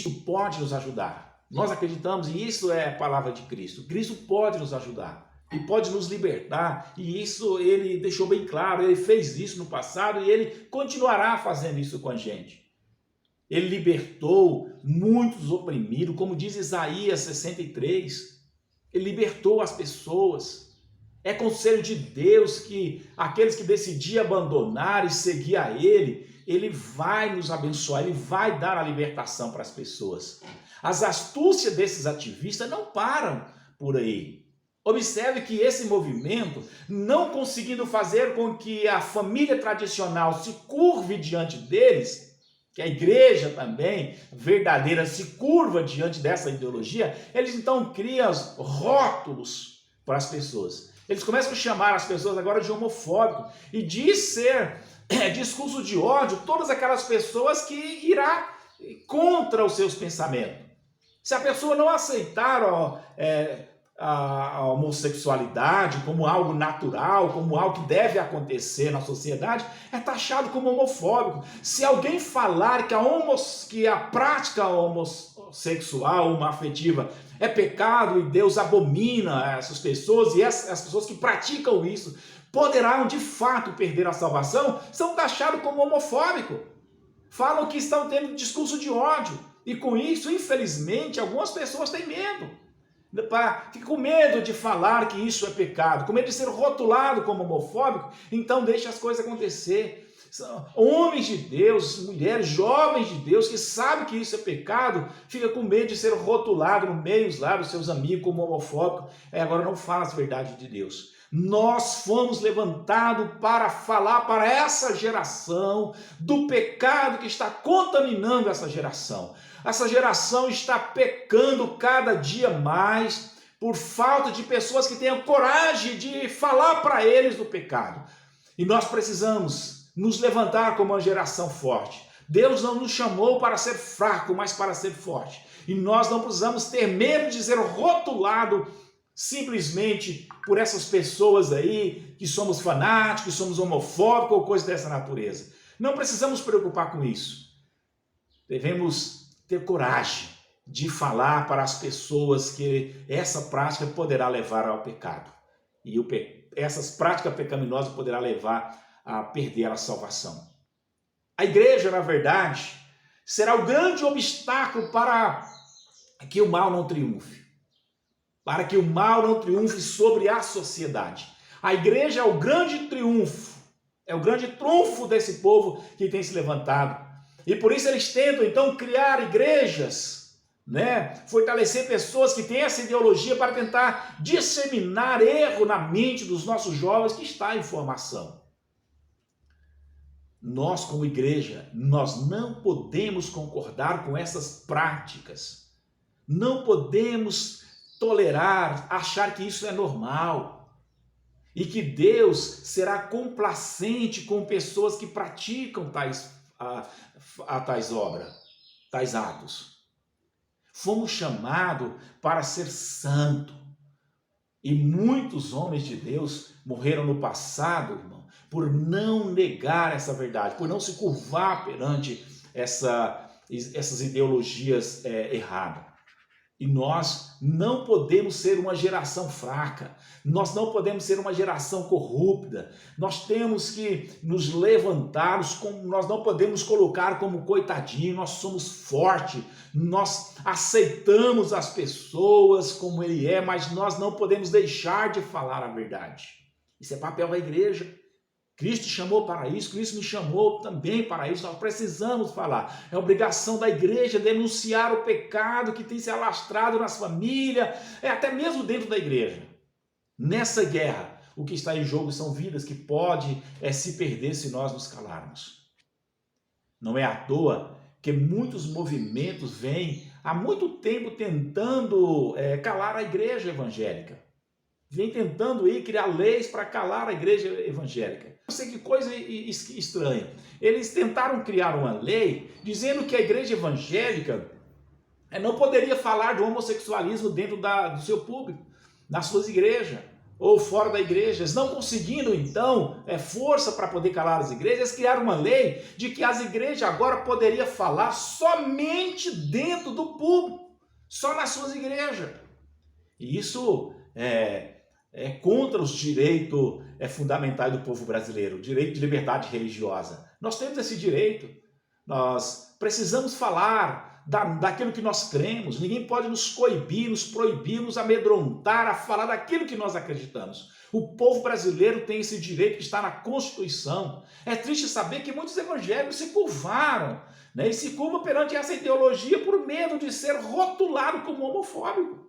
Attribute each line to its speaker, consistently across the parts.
Speaker 1: Cristo pode nos ajudar. Nós acreditamos, e isso é a palavra de Cristo. Cristo pode nos ajudar e pode nos libertar, e isso ele deixou bem claro, ele fez isso no passado e ele continuará fazendo isso com a gente. Ele libertou muitos oprimidos, como diz Isaías 63, ele libertou as pessoas. É conselho de Deus que aqueles que decidirem abandonar e seguir a ele vai nos abençoar, ele vai dar a libertação para as pessoas. As astúcias desses ativistas não param por aí. Observe que esse movimento, não conseguindo fazer com que a família tradicional se curve diante deles, que a igreja também verdadeira se curva diante dessa ideologia, eles então criam rótulos para as pessoas. Eles começam a chamar as pessoas agora de homofóbico e diz ser discurso de ódio todas aquelas pessoas que irá contra os seus pensamentos. Se a pessoa não aceitar a homossexualidade como algo natural, como algo que deve acontecer na sociedade, é taxado como homofóbico. Se alguém falar que a prática homossexual, homoafetiva, é pecado e Deus abomina essas pessoas, e as pessoas que praticam isso poderão de fato perder a salvação, são taxados como homofóbico. Falam que estão tendo discurso de ódio. E com isso, infelizmente, algumas pessoas têm medo. Fica com medo de falar que isso é pecado, com medo de ser rotulado como homofóbico, então deixa as coisas acontecer. São homens de Deus, mulheres, jovens de Deus, que sabem que isso é pecado, fica com medo de ser rotulado no meio lá dos seus amigos como homofóbico, agora não fala as verdades de Deus. Nós fomos levantados para falar para essa geração do pecado que está contaminando essa geração. Essa geração está pecando cada dia mais por falta de pessoas que tenham coragem de falar para eles do pecado. E nós precisamos nos levantar como uma geração forte. Deus não nos chamou para ser fraco, mas para ser forte. E nós não precisamos ter medo de ser rotulado simplesmente por essas pessoas aí que somos fanáticos, que somos homofóbicos ou coisa dessa natureza. Não precisamos preocupar com isso. Devemos ter coragem de falar para as pessoas que essa prática poderá levar ao pecado. E essas práticas pecaminosas poderá levar a perder a salvação. A igreja, na verdade, será o grande obstáculo para que o mal não triunfe. Para que o mal não triunfe sobre a sociedade. A igreja é o grande triunfo. É o grande trunfo desse povo que tem se levantado. E por isso eles tentam, então, criar igrejas, fortalecer pessoas que têm essa ideologia para tentar disseminar erro na mente dos nossos jovens que está em formação. Nós, como igreja, nós não podemos concordar com essas práticas. Não podemos tolerar, achar que isso é normal. E que Deus será complacente com pessoas que praticam tais obras, tais atos. Fomos chamados para ser santo. E muitos homens de Deus morreram no passado, irmão, por não negar essa verdade, por não se curvar perante essas ideologias erradas. E nós não podemos ser uma geração fraca, nós não podemos ser uma geração corrupta, nós temos que nos levantar, nós não podemos colocar como coitadinho, nós somos fortes, nós aceitamos as pessoas como ele é, mas nós não podemos deixar de falar a verdade. Isso é papel da igreja. Cristo chamou para isso, Cristo me chamou também para isso, nós precisamos falar. É obrigação da igreja denunciar o pecado que tem se alastrado nas famílias, até mesmo dentro da igreja. Nessa guerra, o que está em jogo são vidas que podem se perder se nós nos calarmos. Não é à toa que muitos movimentos vêm há muito tempo tentando calar a igreja evangélica. Vem tentando criar leis para calar a igreja evangélica. Não sei que coisa estranha. Eles tentaram criar uma lei dizendo que a igreja evangélica não poderia falar de homossexualismo dentro do seu público, nas suas igrejas. ou fora da igreja. Eles não conseguindo, então, força para poder calar as igrejas, eles criaram uma lei de que as igrejas agora poderiam falar somente dentro do púlpito, só nas suas igrejas. E isso é contra os direitos fundamentais do povo brasileiro, o direito de liberdade religiosa. Nós temos esse direito, nós precisamos falar daquilo que nós cremos, ninguém pode nos coibir, nos proibir, nos amedrontar a falar daquilo que nós acreditamos. O povo brasileiro tem esse direito que está na Constituição. É triste saber que muitos evangélicos se curvaram, né, e se curvam perante essa ideologia por medo de ser rotulado como homofóbico.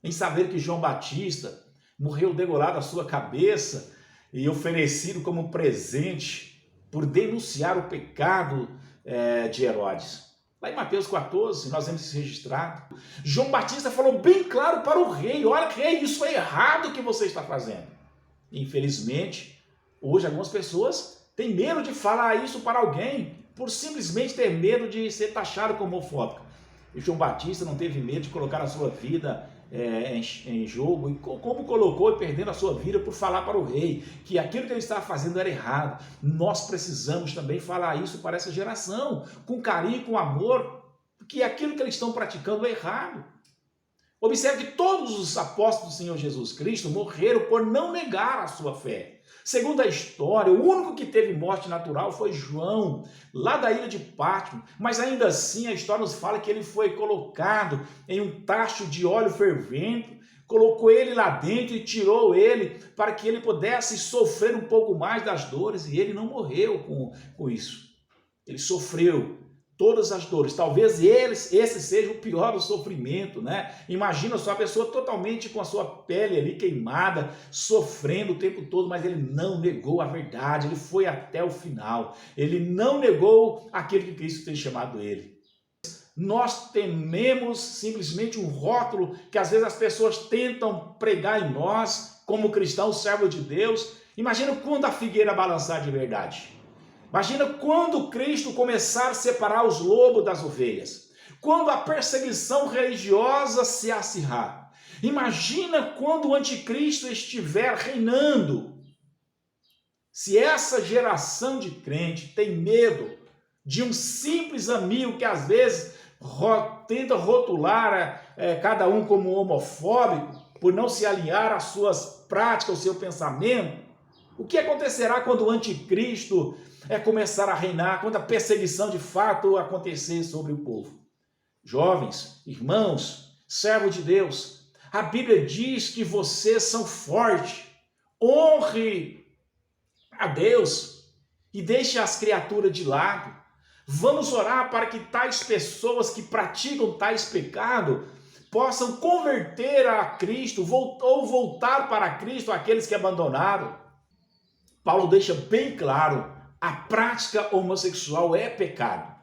Speaker 1: Em saber que João Batista morreu degolado a sua cabeça e oferecido como presente por denunciar o pecado de Herodes. Lá em Mateus 14, nós vemos isso registrado. João Batista falou bem claro para o rei: olha, rei, isso é errado o que você está fazendo. Infelizmente, hoje algumas pessoas têm medo de falar isso para alguém, por simplesmente ter medo de ser taxado como homofóbico. E João Batista não teve medo de colocar a sua vida em jogo, e como colocou, e perdendo a sua vida por falar para o rei que aquilo que ele estava fazendo era errado. Nós precisamos também falar isso para essa geração, com carinho, com amor, que aquilo que eles estão praticando é errado. Observe que todos os apóstolos do Senhor Jesus Cristo morreram por não negar a sua fé. Segundo a história, o único que teve morte natural foi João, lá da ilha de Pátmos, mas ainda assim a história nos fala que ele foi colocado em um tacho de óleo fervente, colocou ele lá dentro e tirou ele para que ele pudesse sofrer um pouco mais das dores, e ele não morreu com isso. Ele sofreu todas as dores. Talvez esse seja o pior do sofrimento, né? Imagina só a pessoa totalmente com a sua pele ali queimada, sofrendo o tempo todo, mas ele não negou a verdade, ele foi até o final. Ele não negou aquilo que Cristo tem chamado ele. Nós tememos simplesmente um rótulo que às vezes as pessoas tentam pregar em nós, como cristãos, servos de Deus. Imagina quando a figueira balançar de verdade. Imagina quando Cristo começar a separar os lobos das ovelhas. Quando a perseguição religiosa se acirrar. Imagina quando o anticristo estiver reinando. Se essa geração de crente tem medo de um simples amigo que às vezes tenta rotular cada um como homofóbico, por não se aliar às suas práticas, ao seu pensamento, o que acontecerá quando o anticristo começar a reinar, quando a perseguição de fato acontecer sobre o povo? Jovens, irmãos, servos de Deus, a Bíblia diz que vocês são fortes. Honre a Deus e deixe as criaturas de lado. Vamos orar para que tais pessoas que praticam tais pecados possam converter a Cristo ou voltar para Cristo aqueles que abandonaram. Paulo deixa bem claro: a prática homossexual é pecado,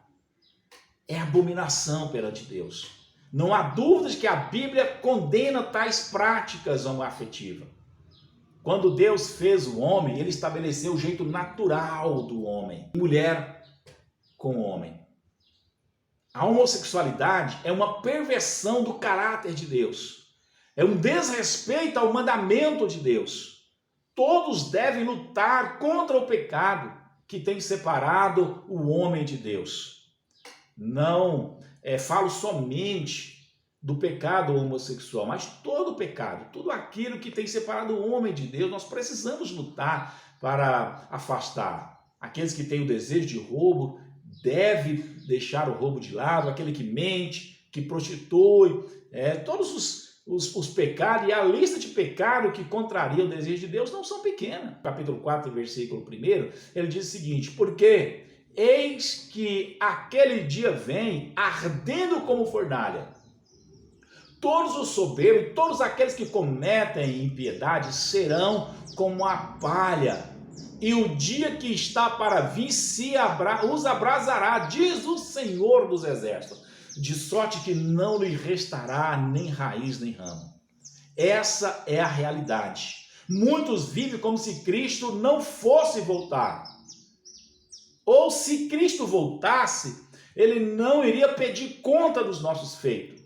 Speaker 1: é abominação perante Deus. Não há dúvida de que a Bíblia condena tais práticas homoafetivas. Quando Deus fez o homem, ele estabeleceu o jeito natural do homem, mulher com homem. A homossexualidade é uma perversão do caráter de Deus, é um desrespeito ao mandamento de Deus. Todos devem lutar contra o pecado que tem separado o homem de Deus. Não falo somente do pecado homossexual, mas todo o pecado, tudo aquilo que tem separado o homem de Deus, nós precisamos lutar para afastar. Aqueles que têm o desejo de roubo deve deixar o roubo de lado, aquele que mente, que prostitui, todos os pecados, e a lista de pecados que contrariam o desejo de Deus não são pequenas. Capítulo 4, versículo 1, ele diz o seguinte: porque eis que aquele dia vem ardendo como fornalha. Todos os soberbos e todos aqueles que cometem impiedade serão como a palha, e o dia que está para vir os abrasará, diz o Senhor dos Exércitos, de sorte que não lhe restará nem raiz nem ramo. Essa é a realidade. Muitos vivem como se Cristo não fosse voltar. Ou se Cristo voltasse, ele não iria pedir conta dos nossos feitos.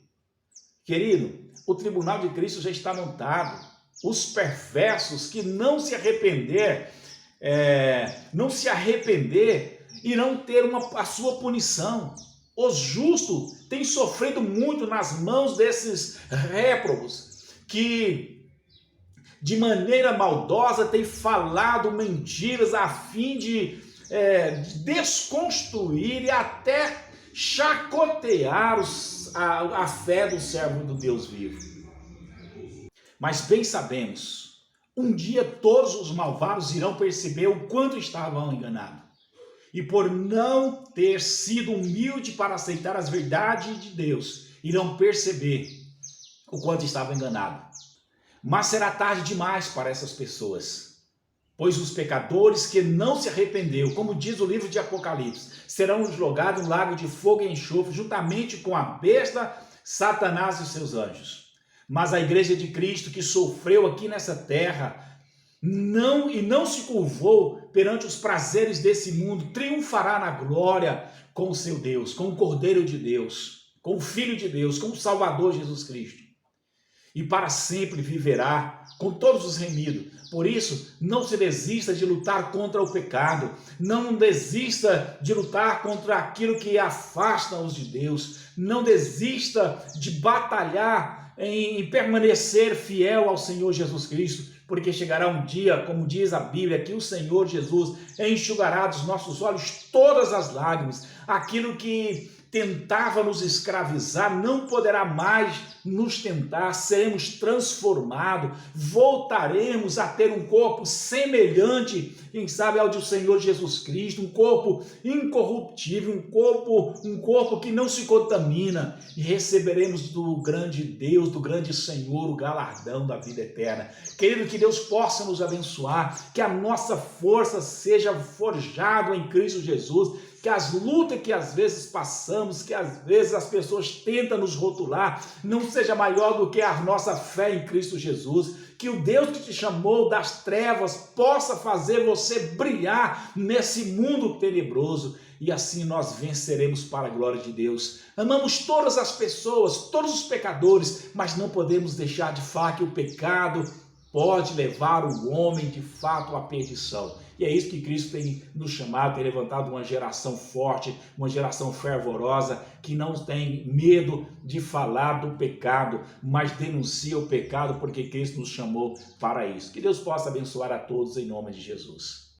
Speaker 1: Querido, o tribunal de Cristo já está montado. os perversos que não se arrepender irão ter a sua punição. Os justos têm sofrido muito nas mãos desses réprobos que de maneira maldosa têm falado mentiras a fim de desconstruir e até chacotear a fé do servo do Deus vivo. Mas bem sabemos, um dia todos os malvados irão perceber o quanto estavam enganados. E por não ter sido humilde para aceitar as verdades de Deus, irão perceber o quanto estavam enganados. Mas será tarde demais para essas pessoas, pois os pecadores que não se arrependeu, como diz o livro de Apocalipse, serão jogados no lago de fogo e enxofre, juntamente com a besta, Satanás e seus anjos. Mas a igreja de Cristo que sofreu aqui nessa terra, não se curvou perante os prazeres desse mundo, triunfará na glória com o seu Deus, com o Cordeiro de Deus, com o Filho de Deus, com o Salvador Jesus Cristo. E para sempre viverá com todos os remidos. Por isso, não se desista de lutar contra o pecado, não desista de lutar contra aquilo que afasta-os de Deus, não desista de batalhar em permanecer fiel ao Senhor Jesus Cristo, porque chegará um dia, como diz a Bíblia, que o Senhor Jesus enxugará dos nossos olhos todas as lágrimas. Aquilo que tentava nos escravizar não poderá mais nos tentar, seremos transformados, voltaremos a ter um corpo semelhante, quem sabe, ao do Senhor Jesus Cristo, um corpo incorruptível, um corpo que não se contamina, e receberemos do grande Deus, do grande Senhor, o galardão da vida eterna. Querido, que Deus possa nos abençoar, que a nossa força seja forjada em Cristo Jesus, que as lutas que às vezes passamos, que às vezes as pessoas tentam nos rotular, não seja maior do que a nossa fé em Cristo Jesus, que o Deus que te chamou das trevas possa fazer você brilhar nesse mundo tenebroso, e assim nós venceremos para a glória de Deus. Amamos todas as pessoas, todos os pecadores, mas não podemos deixar de falar que o pecado pode levar o homem de fato à perdição. E é isso que Cristo tem nos chamado, tem levantado uma geração forte, uma geração fervorosa, que não tem medo de falar do pecado, mas denuncia o pecado, porque Cristo nos chamou para isso. Que Deus possa abençoar a todos em nome de Jesus.